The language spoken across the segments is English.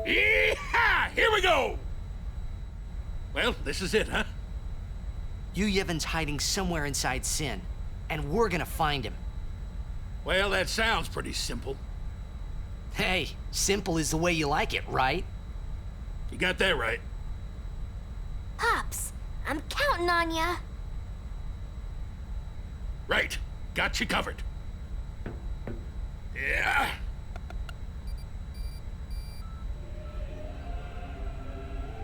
Yee-haw! Here we go! Well, this is it, huh? Yu Yevon's hiding somewhere inside Sin, and we're gonna find him. Well, that sounds pretty simple. Hey, simple is the way you like it, right? You got that right. Pops, I'm counting on ya. Right. Got you covered. Yeah.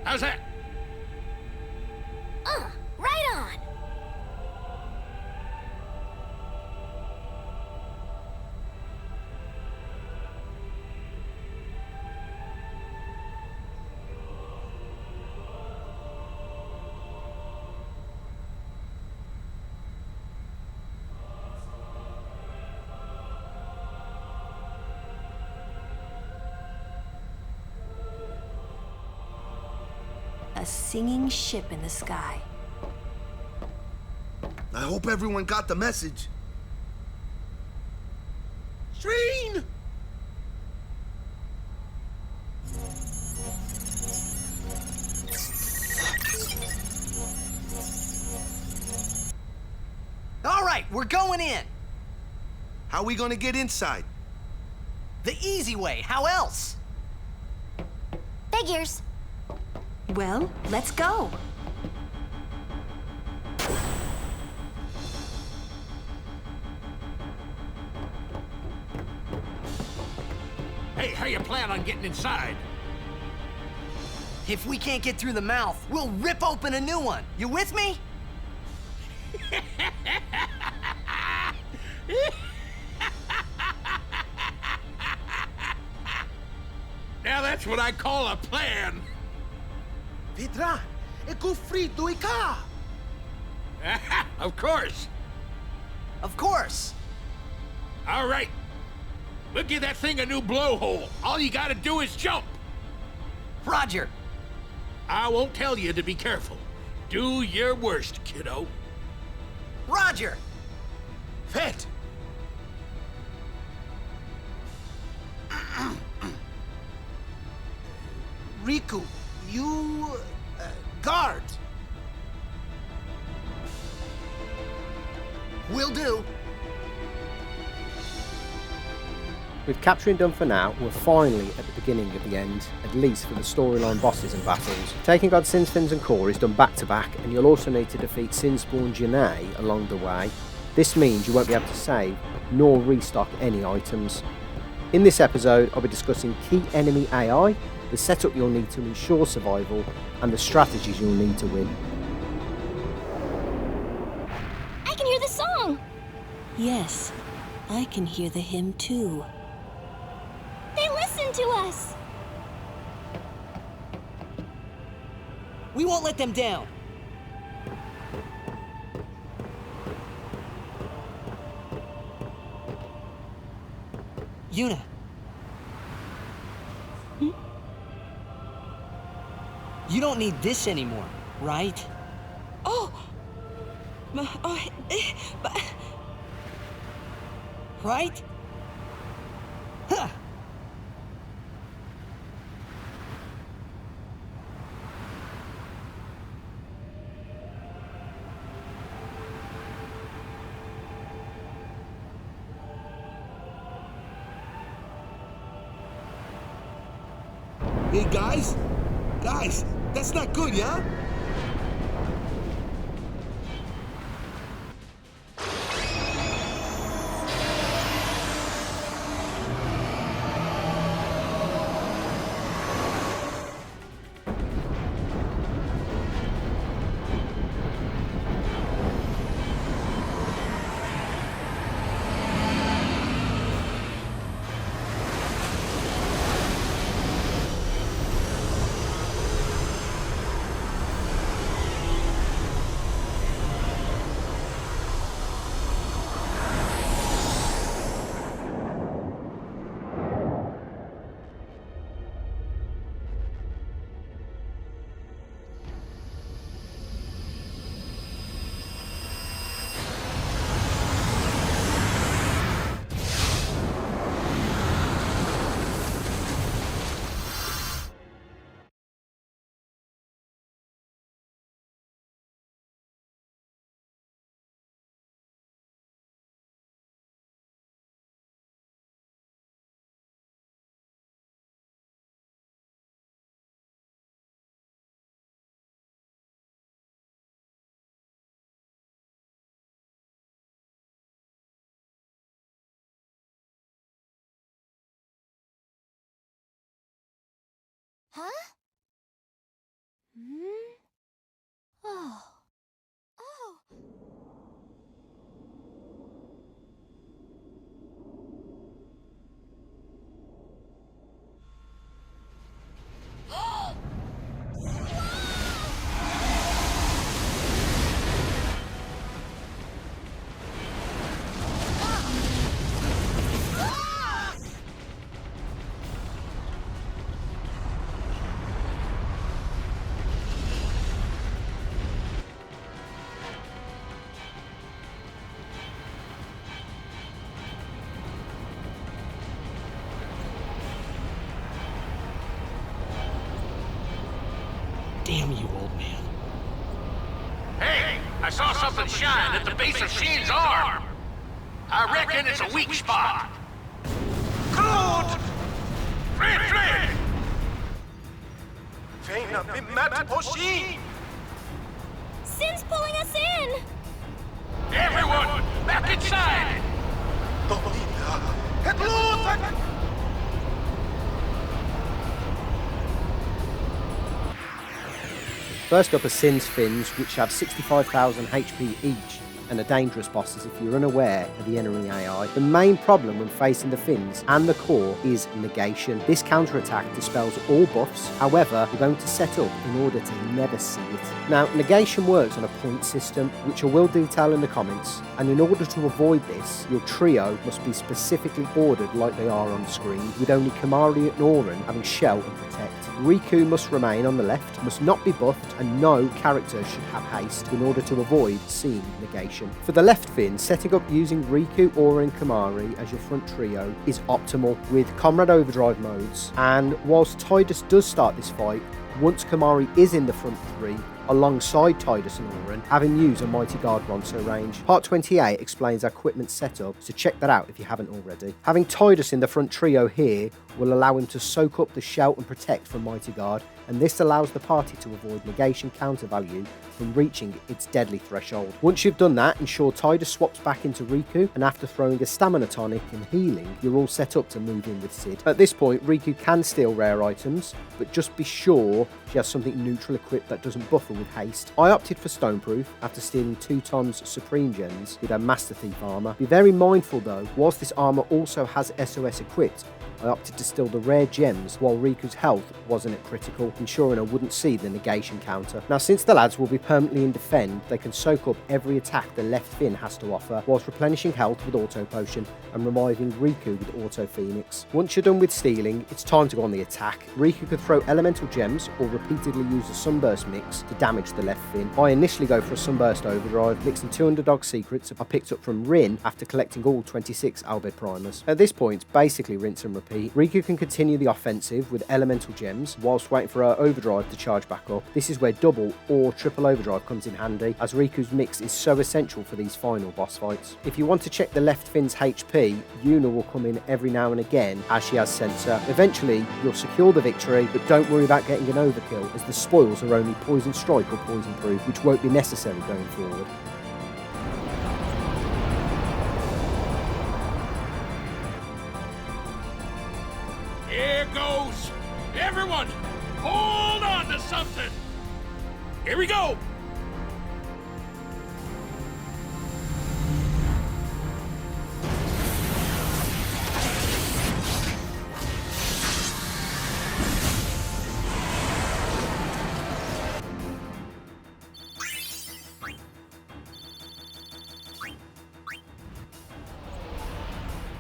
How's that? Right on. A singing ship in the sky. I hope everyone got the message. Shreen! All right, we're going in. How we gonna get inside? The easy way, how else? Figures. Well, let's go. Hey, how you plan on getting inside? If we can't get through the mouth, we'll rip open a new one. You with me? Now that's what I call a plan. Vedrà, è fritto e ca. Of course. Of course. All right. We'll give that thing a new blowhole. All you gotta do is jump. Roger. I won't tell you to be careful. Do your worst, kiddo. Roger. Fet! Rikku, you... guard. Will do. With capturing done for now, we're finally at the beginning of the end, at least for the storyline bosses and battles. Taking on Sin's Fins and Core is done back to back, and you'll also need to defeat Sinspawn Genais along the way. This means you won't be able to save, nor restock any items. In this episode, I'll be discussing key enemy AI, the setup you'll need to ensure survival, and the strategies you'll need to win. I can hear the song. Yes, I can hear the hymn too. They listen to us. We won't let them down. Yuna. You don't need this anymore, right? Oh! Right? Huh. Hey, guys? Guys, that's not good, yeah? Huh? Hmm? Oh. Oh. Damn you, old man. Hey, I saw something shine at the base of Shin's arm. I reckon it's a weak spot. Good! Fred! Feina bimat poshin! Sin's pulling us in! Everyone, back inside! Dolina! Hetlutak! First up are Sin's fins, which have 65,000 HP each and are dangerous bosses if you're unaware of the enemy AI. The main problem when facing the fins and the core is negation. This counterattack dispels all buffs, however, you're going to set up in order to never see it. Now, negation works on a point system, which I will detail in the comments, and in order to avoid this, your trio must be specifically ordered like they are on screen, with only Kimahri and Auron having shell and protect. Rikku must remain on the left, must not be buffed, and no character should have haste in order to avoid seeing negation. For the left fin, setting up using Rikku, Auron and Kimahri as your front trio is optimal with Comrade Overdrive modes, and whilst Tidus does start this fight, once Kimahri is in the front three, alongside Tidus and Auron, having used a Mighty Guard Ronso range. Part 28 explains our equipment setup, so check that out if you haven't already. Having Tidus in the front trio here will allow him to soak up the shout and protect from Mighty Guard, and this allows the party to avoid negation counter value from reaching its deadly threshold. Once you've done that, ensure Tidus swaps back into Rikku, and after throwing a stamina tonic and healing, you're all set up to move in with Sid. At this point, Rikku can steal rare items, but just be sure she has something neutral equipped that doesn't buffer with haste. I opted for Stoneproof after stealing 2 tons Supreme Gens with her Master Thief armor. Be very mindful though, whilst this armor also has SOS equipped, I opted to steal the rare gems while Riku's health wasn't at critical, ensuring I wouldn't see the negation counter. Now, since the lads will be permanently in defend, they can soak up every attack the left fin has to offer, whilst replenishing health with Auto Potion and reviving Rikku with Auto Phoenix. Once you're done with stealing, it's time to go on the attack. Rikku could throw elemental gems or repeatedly use a Sunburst mix to damage the left fin. I initially go for a Sunburst Overdrive, mixing 2 Underdog secrets I picked up from Rin after collecting all 26 Albed Primers. At this point, it's basically rinse and repeat. Rikku can continue the offensive with elemental gems whilst waiting for her overdrive to charge back up. This is where double or triple overdrive comes in handy, as Riku's mix is so essential for these final boss fights. If you want to check the left fin's HP, Yuna will come in every now and again as she has sensor. Eventually, you'll secure the victory, but don't worry about getting an overkill, as the spoils are only Poison Strike or Poison Proof, which won't be necessary going forward. Here goes! Everyone, hold on to something! Here we go!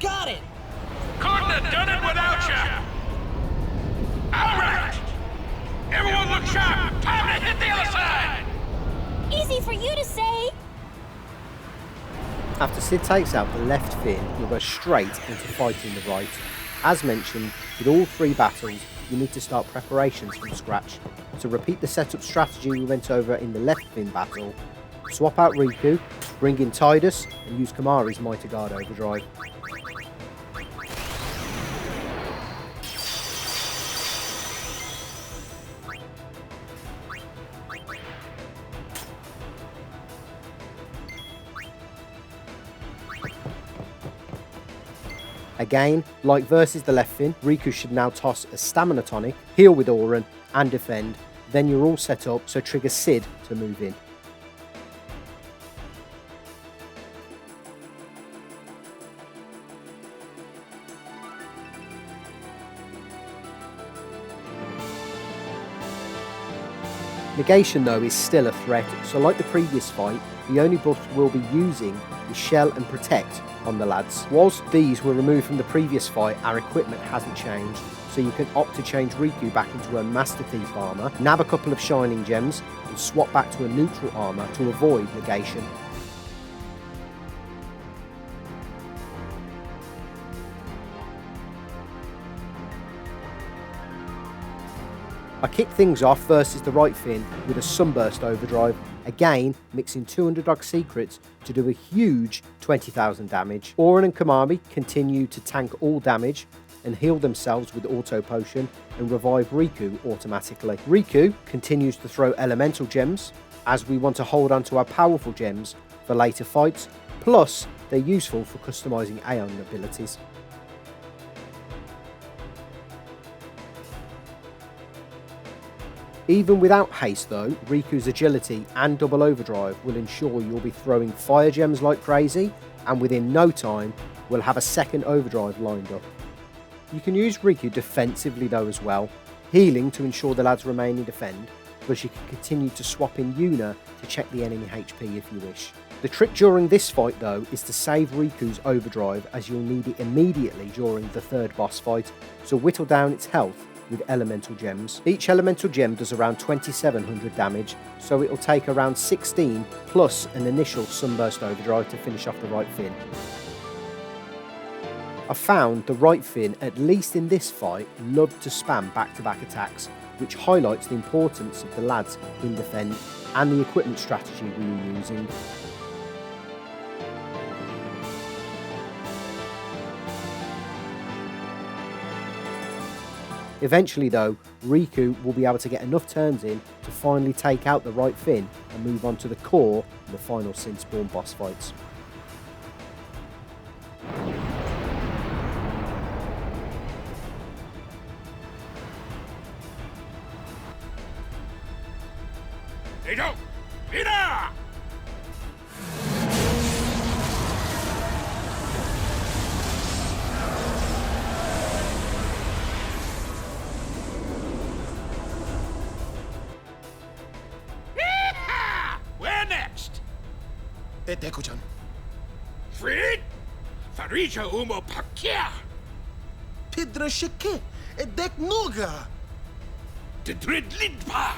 Got it! Couldn't have done it without you! Alright! Everyone look sharp! Time to hit the other side! Easy for you to say. After Sid takes out the left fin, you'll go straight into fighting the right. As mentioned, with all 3 battles, you need to start preparations from scratch. So repeat the setup strategy we went over in the left fin battle. Swap out Rikku, bring in Tidus, and use Kimahri's Mighty Guard Overdrive. Again, like versus the left fin, Rikku should now toss a stamina tonic, heal with Auron, and defend. Then you're all set up, so trigger Sid to move in. Negation though is still a threat, so like the previous fight, the only buff we'll be using is Shell and Protect on the lads. Whilst these were removed from the previous fight, our equipment hasn't changed, so you can opt to change Rikku back into a Master Thief armour, nab a couple of Shining Gems, and swap back to a neutral armour to avoid Negation. I kick things off versus the right fin with a Sunburst Overdrive, again mixing 200 odd secrets to do a huge 20,000 damage. Auron and Kamami continue to tank all damage and heal themselves with Auto Potion and revive Rikku automatically. Rikku continues to throw Elemental Gems as we want to hold on to our powerful gems for later fights, plus they're useful for customising Aeon abilities. Even without haste though, Rikku's agility and double overdrive will ensure you'll be throwing fire gems like crazy, and within no time we'll have a second overdrive lined up. You can use Rikku defensively though as well, healing to ensure the lads remain in defend, plus you can continue to swap in Yuna to check the enemy HP if you wish. The trick during this fight though is to save Rikku's overdrive, as you'll need it immediately during the third boss fight, so whittle down its health with elemental gems. Each elemental gem does around 2700 damage, so it'll take around 16 plus an initial Sunburst Overdrive to finish off the right fin. I found the right fin, at least in this fight, loved to spam back-to-back attacks, which highlights the importance of the lads in defend and the equipment strategy we were using. Eventually though, Rikku will be able to get enough turns in to finally take out the right fin and move on to the core of the final Sinspawn boss fights. Where next? Deku-chan. Fred? Farija umo pakia. Pidra shike. Dek noga. De drid lidpa.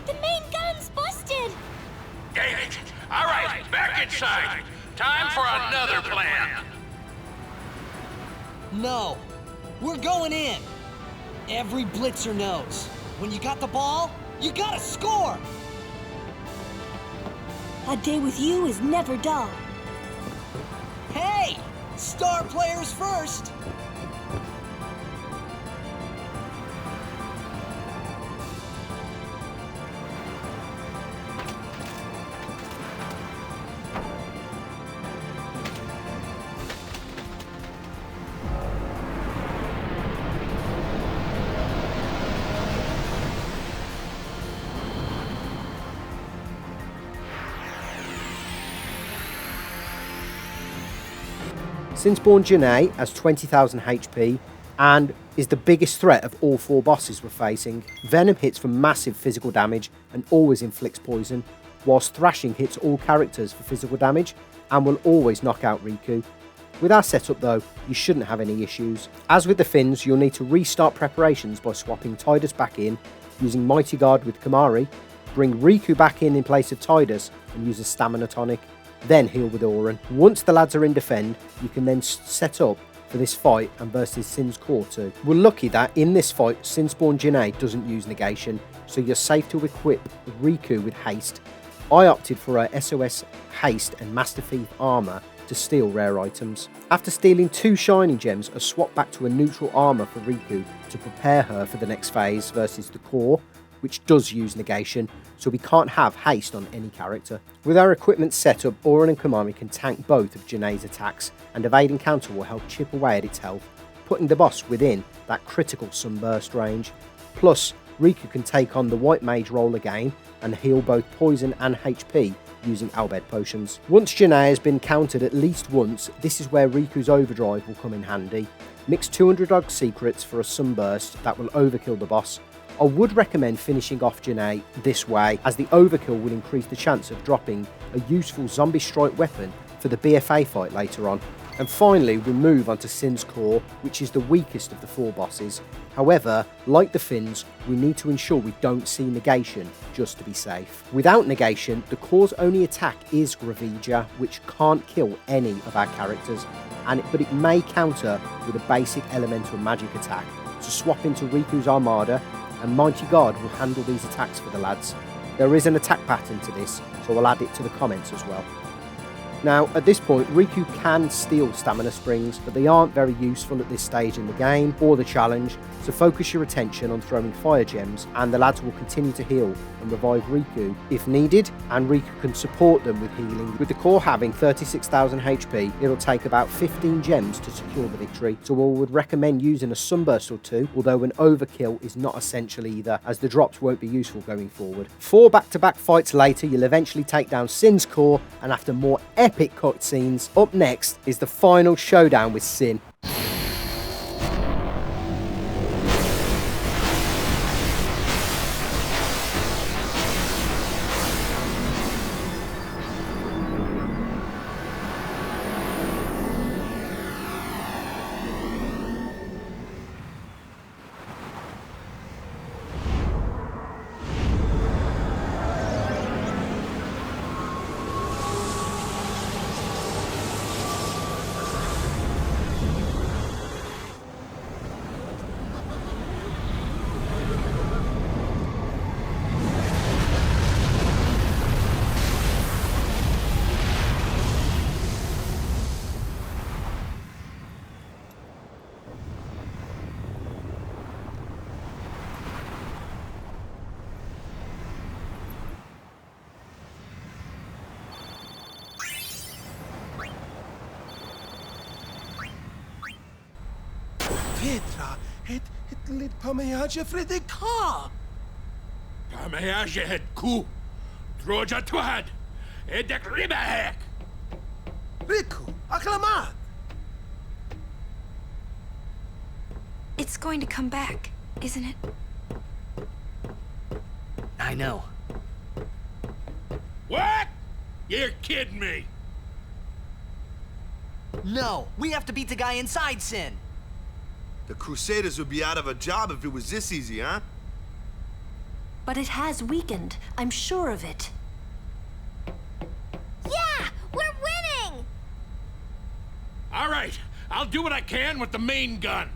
The main gun's busted! Dang it. All right, back inside. Time for another plan. No, we're going in. Every blitzer knows, when you got the ball, you gotta score. A day with you is never dull. Hey, star players first. Sinspawn Genais has 20,000 HP and is the biggest threat of all four bosses we're facing. Venom hits for massive physical damage and always inflicts poison, whilst Thrashing hits all characters for physical damage and will always knock out Rikku. With our setup though, you shouldn't have any issues. As with the fins, you'll need to restart preparations by swapping Tidus back in, using Mighty Guard with Kamari, bring Rikku back in place of Tidus and use a stamina tonic, then heal with Auron. Once the lads are in defend, you can then set up for this fight and versus Sin's core too. We're lucky that in this fight, Sinspawn Genais doesn't use negation, so you're safe to equip Rikku with haste. I opted for her SOS haste and Master Thief armour to steal rare items. After stealing 2 Shining Gems, I swapped back to a neutral armour for Rikku to prepare her for the next phase versus the core, which does use negation, so we can't have haste on any character. With our equipment set up, Auron and Kamami can tank both of Genais' attacks, and evade encounter will help chip away at its health, putting the boss within that critical sunburst range. Plus, Rikku can take on the white mage role again and heal both poison and HP using Albed potions. Once Genais has been countered at least once, this is where Riku's overdrive will come in handy. Mix 200 odd secrets for a sunburst that will overkill the boss. I would recommend finishing off Genais this way, as the overkill will increase the chance of dropping a useful zombie strike weapon for the BFA fight later on. And finally, we move on to Sin's core, which is the weakest of the 4 bosses. However, like the Finns, we need to ensure we don't see negation, just to be safe. Without negation, the core's only attack is Gravija, which can't kill any of our characters, but it may counter with a basic elemental magic attack. So swap into Riku's Armada, and Mighty God will handle these attacks for the lads. There is an attack pattern to this, so I'll add it to the comments as well. Now, at this point, Rikku can steal stamina springs, but they aren't very useful at this stage in the game or the challenge, so focus your attention on throwing fire gems, and the lads will continue to heal and revive Rikku if needed, and Rikku can support them with healing. With the core having 36,000 HP, it'll take about 15 gems to secure the victory, so I would recommend using a sunburst or 2, although an overkill is not essential either, as the drops won't be useful going forward. 4 back-to-back fights later, you'll eventually take down Sin's core, and after more epic cutscenes, up next is the final showdown with Sin. Petra, het lid pamejage fredeka. Pamejage het ku. Droja twad. Edek ribahek. Rikku, acclamat. It's going to come back, isn't it? I know. What? You're kidding me. No, we have to beat the guy inside Sin. The Crusaders would be out of a job if it was this easy, huh? But it has weakened. I'm sure of it. Yeah! We're winning! All right, I'll do what I can with the main gun.